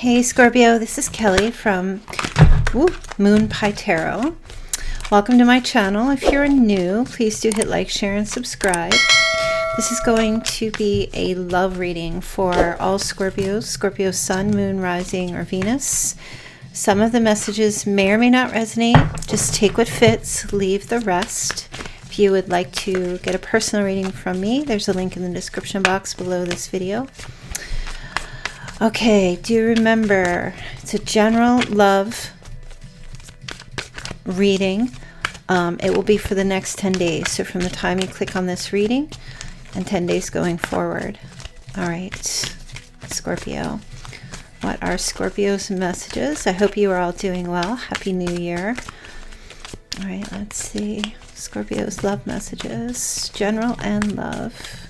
Hey Scorpio, this is Kelly from Moonpie Tarot. Welcome to my channel. If you're new, please do hit like, share, and subscribe. This is going to be a love reading for all Scorpios, Scorpio Sun, Moon, Rising, or Venus. Some of the messages may or may not resonate. Just take what fits, leave the rest. If you would like to get a personal reading from me, there's a link in the description box below this video. Okay, do remember, it's a general love reading. It will be for the next 10 days. So from the time you click on this reading and 10 days going forward. All right, Scorpio. What are Scorpio's messages? I hope you are all doing well. Happy New Year. All right, let's see. Scorpio's love messages, general and love.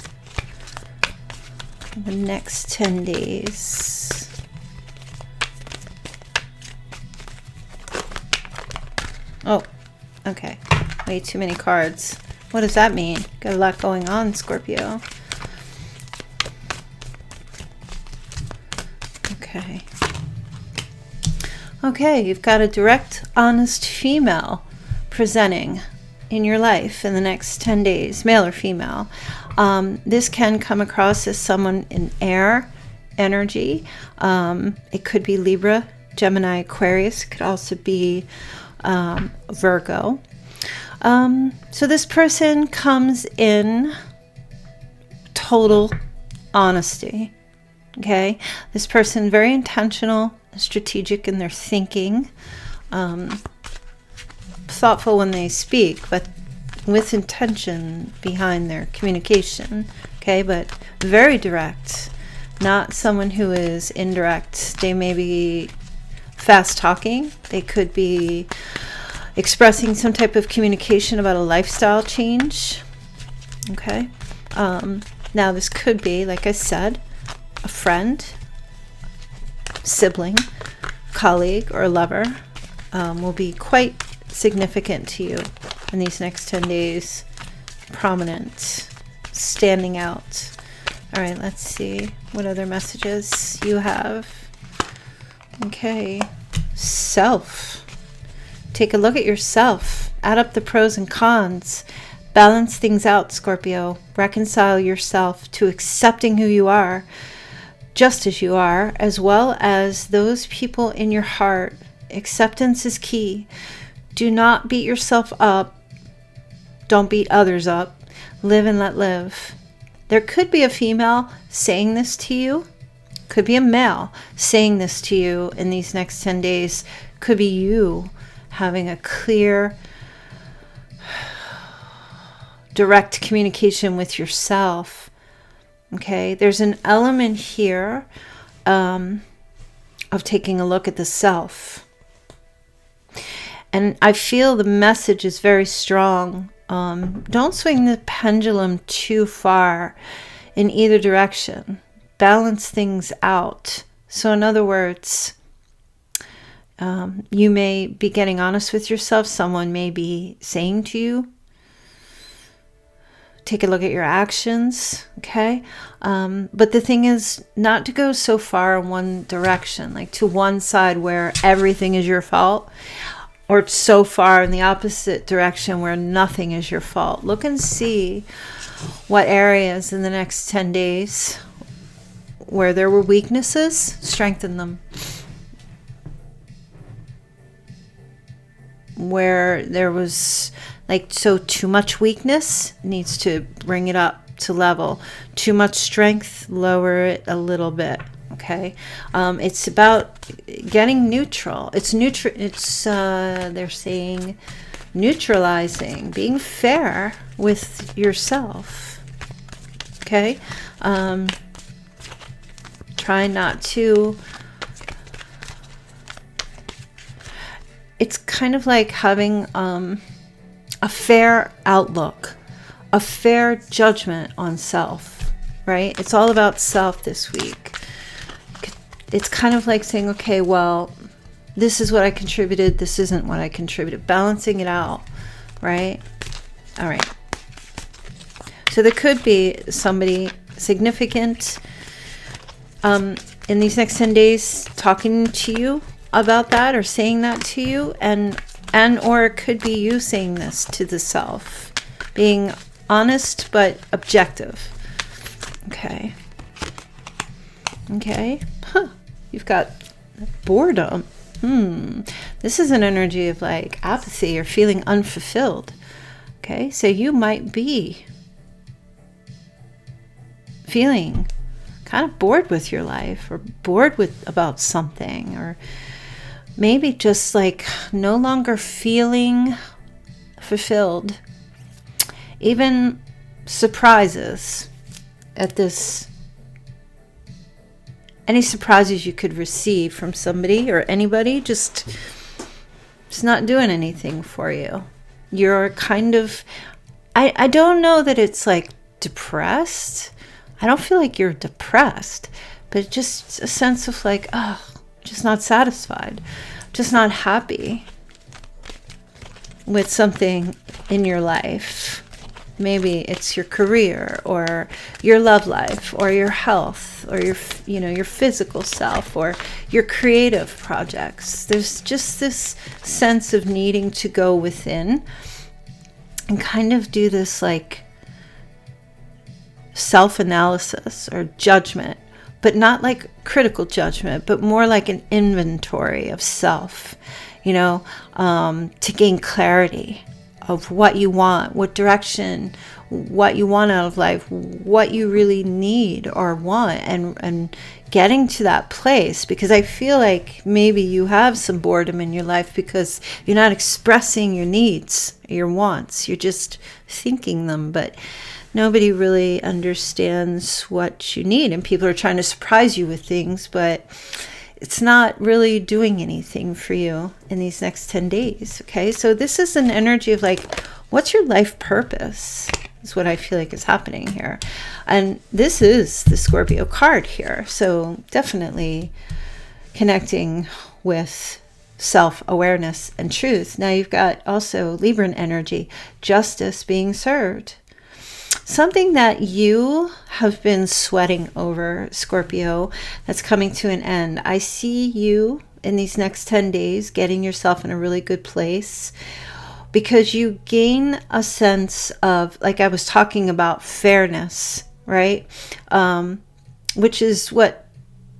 The next 10 days. Oh, okay. Way too many cards. What does that mean? Got a lot going on, Scorpio. Okay. Okay, you've got a direct, honest female presenting in your life in the next 10 days, male or female. This can come across as someone in air energy. It could be Libra, Gemini, Aquarius. It could also be Virgo. So this person comes in total honesty. Okay, this person very intentional, strategic in their thinking, thoughtful when they speak, but with intention behind their communication. Okay, but very direct, not someone who is indirect. They may be fast talking. They could be expressing some type of communication about a lifestyle change. Okay, now this could be, like I said, a friend, sibling, colleague, or lover. Will be quite significant to you in these next 10 days. Prominent, standing out. All right, let's see what other messages you have. Okay, self. Take a look at yourself. Add up the pros and cons. Balance things out, Scorpio. Reconcile yourself to accepting who you are, just as you are, as well as those people in your heart. Acceptance is key. Do not beat yourself up. Don't beat others up. Live and let live. There could be a female saying this to you. Could be a male saying this to you in these next 10 days. Could be you having a clear, direct communication with yourself. Okay, there's an element here of taking a look at the self. And I feel the message is very strong. Don't swing the pendulum too far in either direction. Balance things out. So in other words, you may be getting honest with yourself. Someone may be saying to you, take a look at your actions, okay? But the thing is not to go so far in one direction, like to one side where everything is your fault, or so far in the opposite direction where nothing is your fault. Look and see what areas in the next 10 days where there were weaknesses, strengthen them. Where there was too much weakness, needs to bring it up to level. Too much strength, lower it a little bit. Okay, it's about getting neutral. It's neutral. It's they're saying neutralizing, being fair with yourself. Okay, try not to. It's kind of like having a fair outlook, a fair judgment on self. Right? It's all about self this week. It's kind of like saying, okay, well, this is what I contributed. This isn't what I contributed. Balancing it out, right? All right. So there could be somebody significant in these next 10 days talking to you about that or saying that to you, and or it could be you saying this to the self, being honest but objective. Okay. You've got boredom. This is an energy of like apathy or feeling unfulfilled. Okay, so you might be feeling kind of bored with your life, or bored about something, or maybe just like no longer feeling fulfilled. Even surprises at this, any surprises you could receive from somebody or anybody, just it's not doing anything for you. You're kind of, I don't know that it's like depressed. I don't feel like you're depressed, but just a sense of like, just not satisfied, just not happy with something in your life. Maybe it's your career or your love life or your health or your physical self or your creative projects. There's just this sense of needing to go within and kind of do this like self-analysis or judgment, but not like critical judgment, but more like an inventory of self, to gain clarity of what you want, what direction, what you want out of life, what you really need or want, and getting to that place. Because I feel like maybe you have some boredom in your life because you're not expressing your needs, your wants. You're just thinking them, but nobody really understands what you need. And people are trying to surprise you with things, but it's not really doing anything for you in these next 10 days. Okay, so this is an energy of like, what's your life purpose? Is what I feel like is happening here. And this is the Scorpio card here. So definitely connecting with self-awareness and truth. Now you've got also Libran energy, justice being served. Something that you have been sweating over, Scorpio, that's coming to an end. I see you in these next 10 days getting yourself in a really good place, because you gain a sense of, like I was talking about, fairness, right? Which is what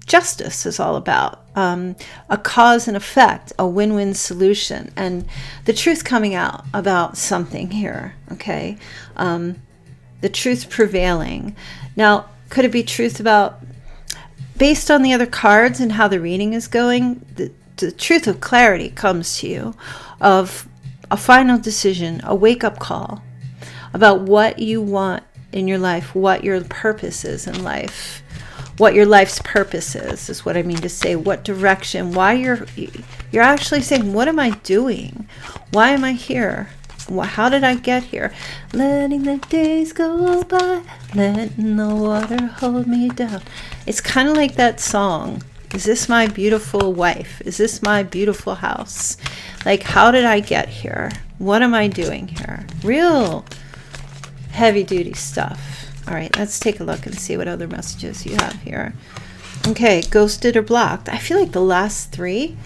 justice is all about. A cause and effect, a win-win solution, and the truth coming out about something here, okay? The truth prevailing. Now, could it be truth about, based on the other cards and how the reading is going, the truth of clarity comes to you, of a final decision, a wake-up call about what you want in your life, what your purpose is in life, what your life's purpose is what I mean to say, what direction, why you're actually saying, what am I doing? Why am I here? How did I get here? Letting the days go by, letting the water hold me down. It's kind of like that song. Is this my beautiful wife? Is this my beautiful house? Like, how did I get here? What am I doing here? Real heavy duty stuff. All right, let's take a look and see what other messages you have here. Okay, ghosted or blocked. I feel like the last 3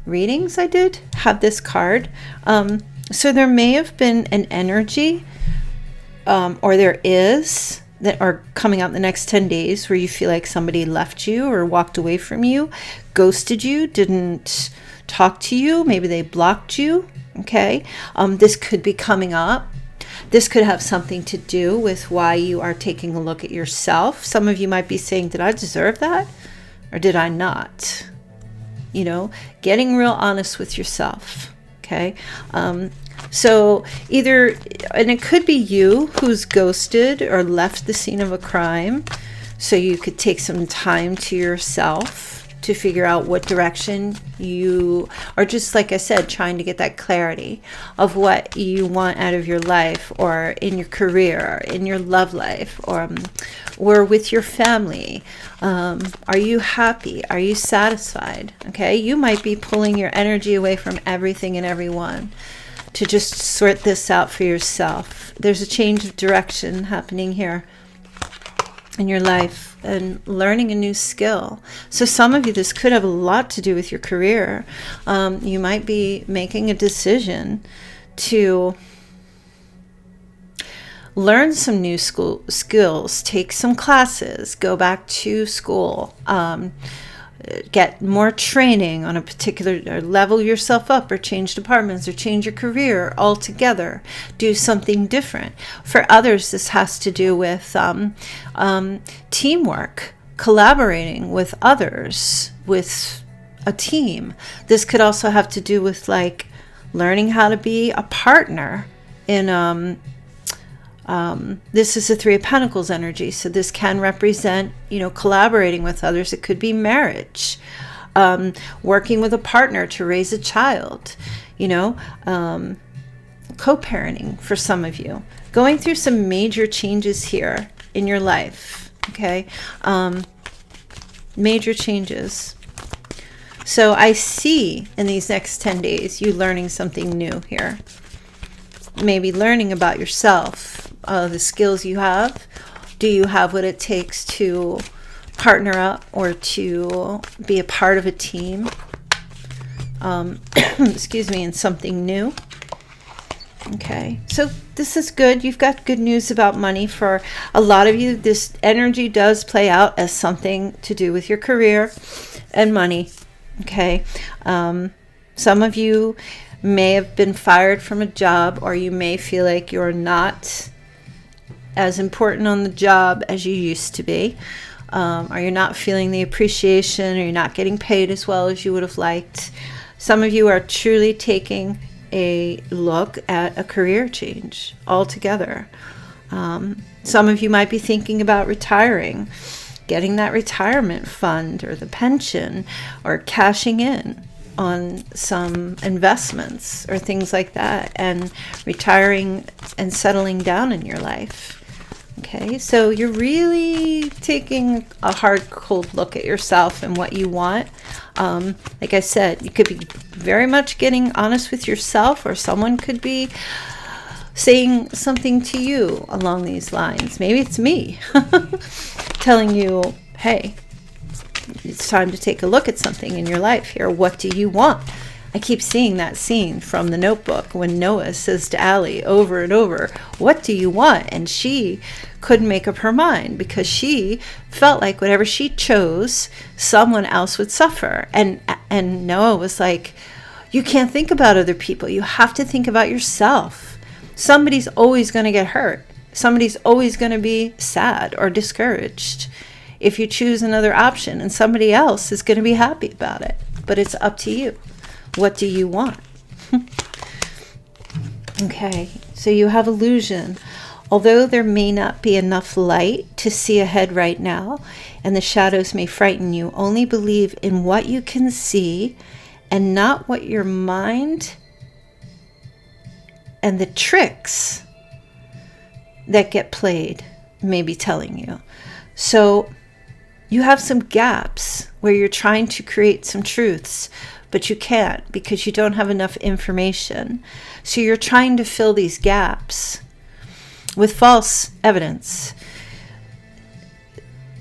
readings I did have this card. So there may have been an energy, or there is, that are coming out in the next 10 days where you feel like somebody left you or walked away from you, ghosted you, didn't talk to you, maybe they blocked you, okay? This could be coming up. This could have something to do with why you are taking a look at yourself. Some of you might be saying, did I deserve that? Or did I not? Getting real honest with yourself, okay? So either, and it could be you who's ghosted or left the scene of a crime, so you could take some time to yourself to figure out what direction you are, just like I said, trying to get that clarity of what you want out of your life, or in your career, in your love life, or with your family. Are you happy? Are you satisfied? Okay, you might be pulling your energy away from everything and everyone to just sort this out for yourself. There's a change of direction happening here. in your life and learning a new skill. So some of you, this could have a lot to do with your career. You might be making a decision to learn some new skills, take some classes, go back to school, get more training on a particular, or level yourself up, or change departments, or change your career altogether, do something different. For others, this has to do with teamwork, collaborating with others, with a team. This could also have to do with like learning how to be a partner in this is the Three of Pentacles energy, so this can represent, collaborating with others. It could be marriage, working with a partner to raise a child, co-parenting for some of you, going through some major changes here in your life, okay? Major changes. So I see in these next 10 days you learning something new here. Maybe learning about yourself, the skills you have. Do you have what it takes to partner up or to be a part of a team? Excuse me, in something new. Okay, so this is good. You've got good news about money. For a lot of you, this energy does play out as something to do with your career and money. Okay, some of you may have been fired from a job, or you may feel like you're not as important on the job as you used to be, or you're not feeling the appreciation, or you're not getting paid as well as you would have liked. Some of you are truly taking a look at a career change altogether. Some of you might be thinking about retiring, getting that retirement fund or the pension, or cashing in on some investments or things like that, and retiring and settling down in your life. Okay, so you're really taking a hard, cold look at yourself and what you want. Like I said, you could be very much getting honest with yourself, or someone could be saying something to you along these lines. Maybe it's me telling you, hey, it's time to take a look at something in your life here. What do you want? I keep seeing that scene from The Notebook when Noah says to Allie over and over, what do you want? And she couldn't make up her mind because she felt like whatever she chose, someone else would suffer. And Noah was like, you can't think about other people. You have to think about yourself. Somebody's always going to get hurt. Somebody's always going to be sad or discouraged if you choose another option, and somebody else is going to be happy about it. But it's up to you. What do you want? Okay, so you have illusion. Although there may not be enough light to see ahead right now, and the shadows may frighten you, only believe in what you can see and not what your mind and the tricks that get played may be telling you. So you have some gaps where you're trying to create some truths, but you can't because you don't have enough information. So you're trying to fill these gaps with false evidence.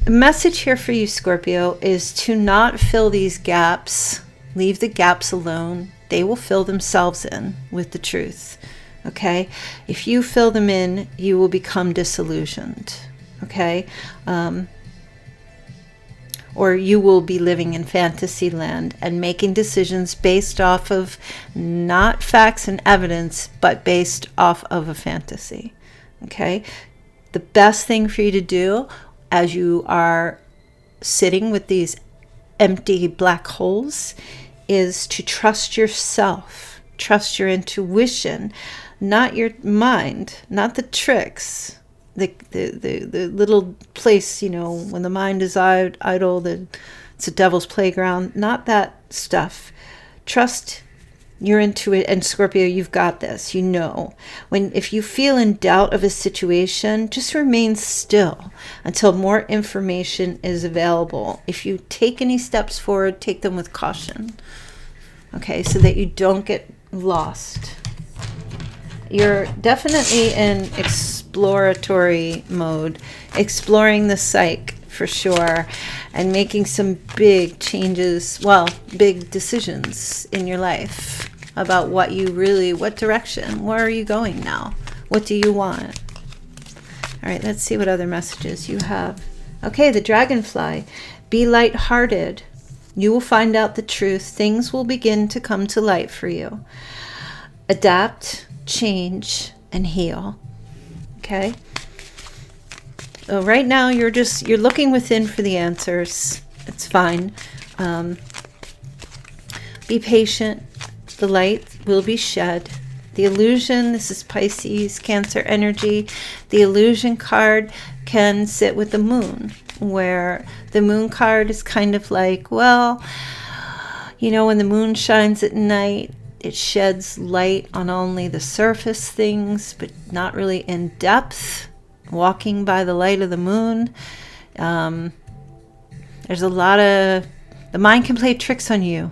The message here for you, Scorpio, is to not fill these gaps. Leave the gaps alone. They will fill themselves in with the truth. Okay? If you fill them in, you will become disillusioned. Okay? Or you will be living in fantasy land and making decisions based off of not facts and evidence, but based off of a fantasy. Okay? The best thing for you to do as you are sitting with these empty black holes is to trust yourself, trust your intuition, not your mind, not the tricks. The little place, when the mind is idle, it's a devil's playground. Not that stuff. Trust your intuition. And Scorpio, you've got this. If you feel in doubt of a situation, just remain still until more information is available. If you take any steps forward, take them with caution. Okay, so that you don't get lost You're definitely in exploratory mode, exploring the psyche for sure, and making some big changes, well, big decisions in your life about what direction, where are you going now? What do you want? All right, let's see what other messages you have. Okay, the dragonfly. Be lighthearted. You will find out the truth. Things will begin to come to light for you. Adapt, change, and heal. Okay? So right now you're looking within for the answers. It's fine. Be patient. The light will be shed. The illusion, this is Pisces, Cancer energy. The illusion card can sit with the moon, where the moon card is kind of like, well, you know, when the moon shines at night, it sheds light on only the surface things, but not really in depth. Walking by the light of the moon, there's a lot of, the mind can play tricks on you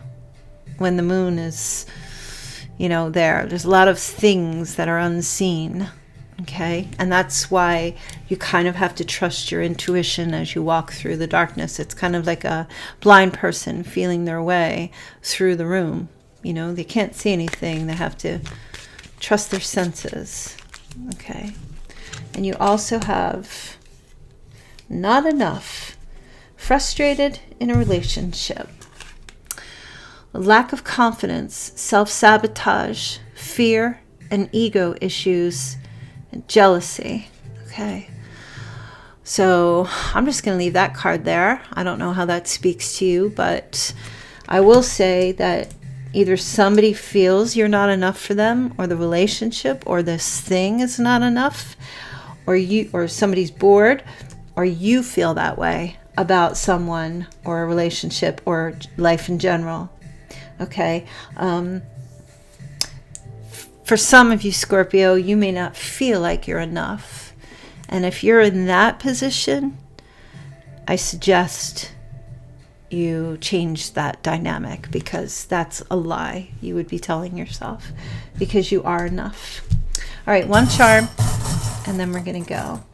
when the moon is, you know, there's a lot of things that are unseen. Okay, and that's why you kind of have to trust your intuition as you walk through the darkness. It's kind of like a blind person feeling their way through the room. You know, they can't see anything. They have to trust their senses. Okay, and you also have not enough, frustrated in a relationship, lack of confidence, self-sabotage, fear, and ego issues, and jealousy. Okay, so I'm just going to leave that card there. I don't know how that speaks to you, but I will say that either somebody feels you're not enough for them, or the relationship or this thing is not enough, or somebody's bored, or you feel that way about someone or a relationship or life in general. Okay, for some of you, Scorpio, you may not feel like you're enough. And if you're in that position, I suggest you change that dynamic, because that's a lie you would be telling yourself, because you are enough. All right, one charm, and then we're going to go.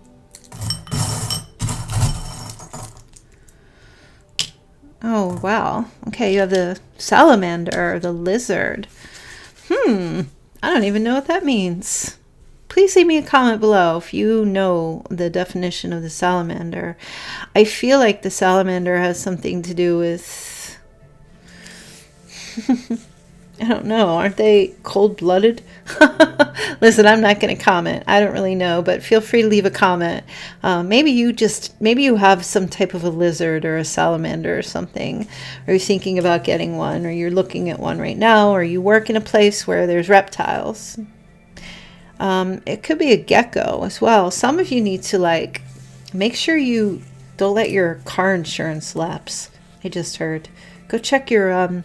Oh, wow. Okay, you have the salamander, the lizard. I don't even know what that means. Please leave me a comment below if you know the definition of the salamander. I feel like the salamander has something to do with... I don't know. Aren't they cold-blooded? Listen, I'm not going to comment. I don't really know, but feel free to leave a comment. Maybe you have some type of a lizard or a salamander or something, or you're thinking about getting one, or you're looking at one right now, or you work in a place where there's reptiles. It could be a gecko as well. Some of you need to make sure you don't let your car insurance lapse. I just heard. Go check your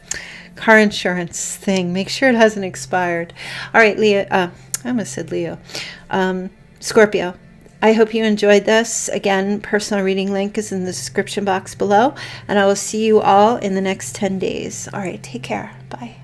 car insurance thing. Make sure it hasn't expired. All right, Leo. I almost said Leo. Scorpio. I hope you enjoyed this. Again, personal reading link is in the description box below, and I will see you all in the next 10 days. All right, take care. Bye.